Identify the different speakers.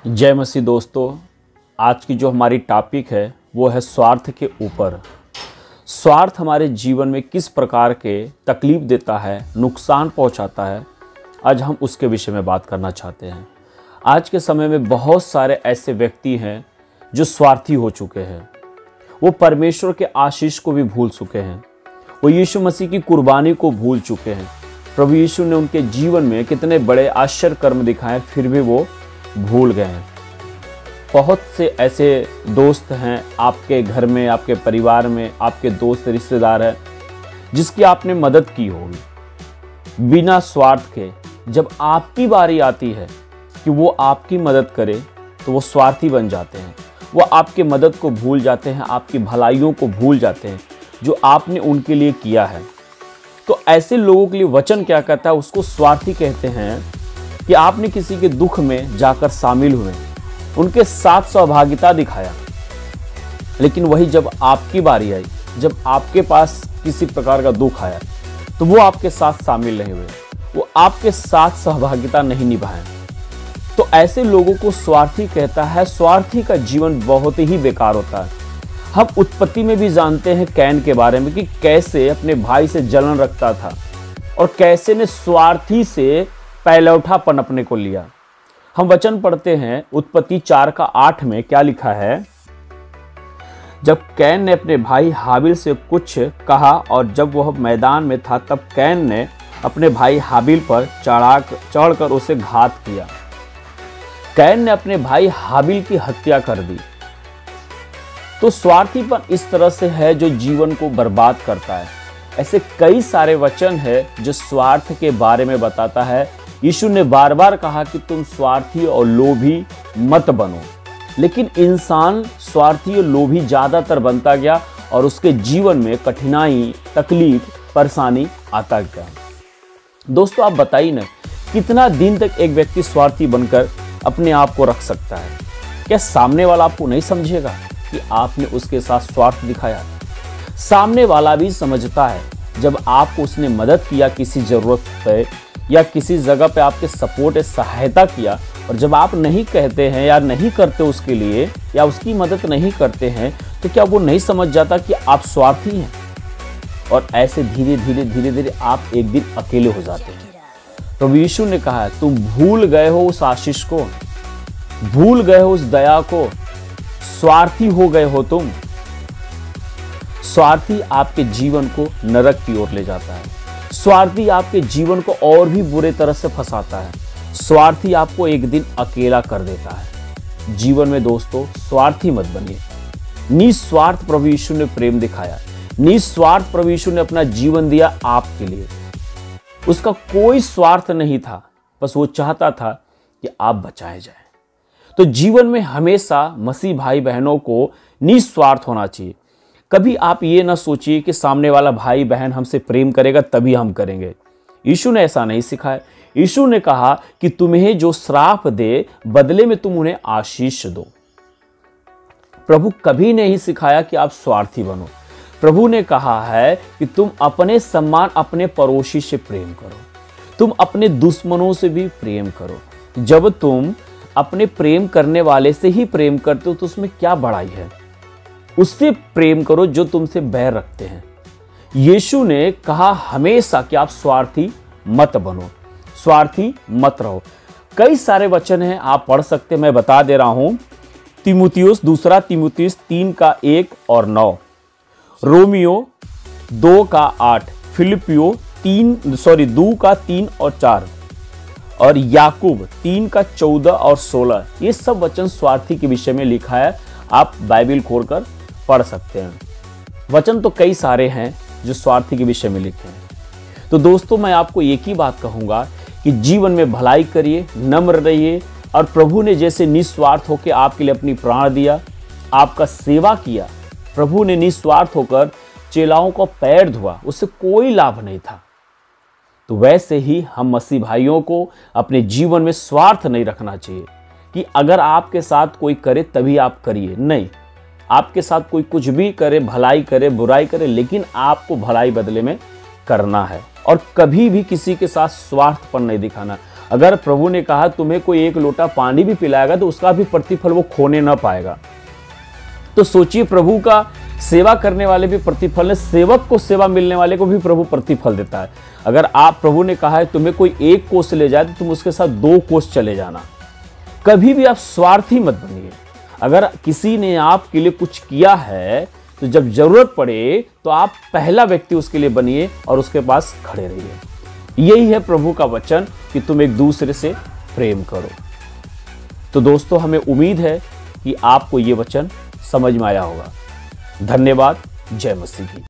Speaker 1: जय मसीह दोस्तों। आज की जो हमारी टॉपिक है वो है स्वार्थ के ऊपर। स्वार्थ हमारे जीवन में किस प्रकार के तकलीफ देता है, नुकसान पहुंचाता है, आज हम उसके विषय में बात करना चाहते हैं। आज के समय में बहुत सारे ऐसे व्यक्ति हैं जो स्वार्थी हो चुके हैं। वो परमेश्वर के आशीष को भी भूल चुके हैं। वो यीशु मसीह की कुर्बानी को भूल चुके हैं। प्रभु यीशु ने उनके जीवन में कितने बड़े आश्चर्य कर्म दिखाए, फिर भी वो भूल गए हैं। बहुत से ऐसे दोस्त हैं आपके घर में, आपके परिवार में, आपके दोस्त रिश्तेदार हैं जिसकी आपने मदद की होगी बिना स्वार्थ के। जब आपकी बारी आती है कि वो आपकी मदद करे तो वो स्वार्थी बन जाते हैं। वो आपके मदद को भूल जाते हैं, आपकी भलाइयों को भूल जाते हैं जो आपने उनके लिए किया है। तो ऐसे लोगों के लिए वचन क्या कहता है, उसको स्वार्थी कहते हैं कि आपने किसी के दुख में जाकर शामिल हुए, उनके साथ सहभागिता दिखाया, लेकिन वही जब आपकी बारी आई, जब आपके पास किसी प्रकार का दुख आया तो वो आपके साथ शामिल नहीं हुए, वो आपके साथ सहभागिता नहीं निभाए। तो ऐसे लोगों को स्वार्थी कहता है। स्वार्थी का जीवन बहुत ही बेकार होता है। हम उत्पत्ति में भी जानते हैं कैन के बारे में कि कैसे अपने भाई से जलन रखता था और कैसे ने स्वार्थी से पहलौठापन अपने को लिया। हम वचन पढ़ते हैं उत्पत्ति 4:8 में क्या लिखा है। जब कैन ने अपने भाई हाबिल से कुछ कहा और जब वह मैदान में था, तब कैन ने अपने भाई हाबिल पर चढ़कर उसे घात किया। कैन ने अपने भाई हाबिल की हत्या कर दी। तो स्वार्थीपन इस तरह से है जो जीवन को बर्बाद करता है। ऐसे कई सारे वचन है जो स्वार्थ के बारे में बताता है। यीशु ने बार बार कहा कि तुम स्वार्थी और लोभी मत बनो, लेकिन इंसान स्वार्थी और लोभी ज़्यादातर बनता गया और उसके जीवन में कठिनाई, तकलीफ, परेशानी आता गया। दोस्तों, आप बताइए ना, कितना दिन तक एक व्यक्ति स्वार्थी बनकर अपने आप को रख सकता है? क्या सामने वाला आपको नहीं समझेगा कि आपने उसके साथ स्वार्थ दिखाया? सामने वाला भी समझता है। जब आपको उसने मदद किया किसी ज़रूरत पे या किसी जगह पे आपके सपोर्ट सहायता किया, और जब आप नहीं कहते हैं या नहीं करते उसके लिए या उसकी मदद नहीं करते हैं, तो क्या वो नहीं समझ जाता कि आप स्वार्थी हैं? और ऐसे धीरे धीरे आप एक दिन अकेले हो जाते हैं। प्रभु यीशु ने कहा है, तुम भूल गए हो उस आशीष को, भूल गए हो उस दया को, स्वार्थी हो गए हो तुम। स्वार्थी आपके जीवन को नरक की ओर ले जाता है। स्वार्थी आपके जीवन को और भी बुरे तरह से फंसाता है। स्वार्थी आपको एक दिन अकेला कर देता है। जीवन में दोस्तों स्वार्थी मत बनिए। निस्वार्थ प्रभु यीशु ने प्रेम दिखाया। निस्वार्थ प्रभु यीशु ने अपना जीवन दिया आपके लिए। उसका कोई स्वार्थ नहीं था, बस वो चाहता था कि आप बचाए जाए। तो जीवन में हमेशा मसीह भाई बहनों को निस्वार्थ होना चाहिए। कभी आप ये ना सोचिए कि सामने वाला भाई बहन हमसे प्रेम करेगा तभी हम करेंगे। यीशु ने ऐसा नहीं सिखाया। यीशु ने कहा कि तुम्हें जो श्राप दे, बदले में तुम उन्हें आशीष दो। प्रभु कभी नहीं सिखाया कि आप स्वार्थी बनो। प्रभु ने कहा है कि तुम अपने सम्मान अपने पड़ोसी से प्रेम करो, तुम अपने दुश्मनों से भी प्रेम करो। जब तुम अपने प्रेम करने वाले से ही प्रेम करते हो तो उसमें क्या बड़ाई है? उससे प्रेम करो जो तुमसे बैर रखते हैं। यीशु ने कहा हमेशा कि आप स्वार्थी मत बनो, स्वार्थी मत रहो। कई सारे वचन हैं, आप पढ़ सकते हैं, मैं बता दे रहा हूं। दूसरा तीमुथियुस 3:1 और 9, रोमियो 2:8, फिलिपियो 2:3 और 4 और याकूब 3:14 और 16। ये सब वचन स्वार्थी के विषय में लिखा है। आप बाइबल खोलकर पढ़ सकते हैं। वचन तो कई सारे हैं जो स्वार्थी के विषय में लिखे हैं। तो दोस्तों, मैं आपको एक ही बात कहूँगा कि जीवन में भलाई करिए, नम्र रहिए, और प्रभु ने जैसे निस्वार्थ होकर आपके लिए अपनी प्राण दिया, आपका सेवा किया, प्रभु ने निस्वार्थ होकर चेलाओं को पैर धोआ, उससे कोई लाभ नहीं था। तो वैसे ही हम मसीह भाइयों को अपने जीवन में स्वार्थ नहीं रखना चाहिए कि अगर आपके साथ कोई करे तभी आप करिए। नहीं, आपके साथ कोई कुछ भी करे, भलाई करे, बुराई करे, लेकिन आपको भलाई बदले में करना है। और कभी भी किसी के साथ स्वार्थपन नहीं दिखाना। अगर प्रभु ने कहा तुम्हें कोई एक लोटा पानी भी पिलाएगा तो उसका भी प्रतिफल वो खोने ना पाएगा। तो सोचिए, प्रभु का सेवा करने वाले भी प्रतिफल है, सेवक को सेवा मिलने वाले को भी प्रभु प्रतिफल देता है। अगर आप, प्रभु ने कहा है तुम्हें कोई एक कोस ले जाए तो तुम उसके साथ 2 कोस चले जाना। कभी भी आप स्वार्थी मत बनिए। अगर किसी ने आपके लिए कुछ किया है तो जब जरूरत पड़े तो आप पहला व्यक्ति उसके लिए बनिए और उसके पास खड़े रहिए। यही है प्रभु का वचन कि तुम एक दूसरे से प्रेम करो। तो दोस्तों, हमें उम्मीद है कि आपको ये वचन समझ में आया होगा। धन्यवाद। जय मसीह की।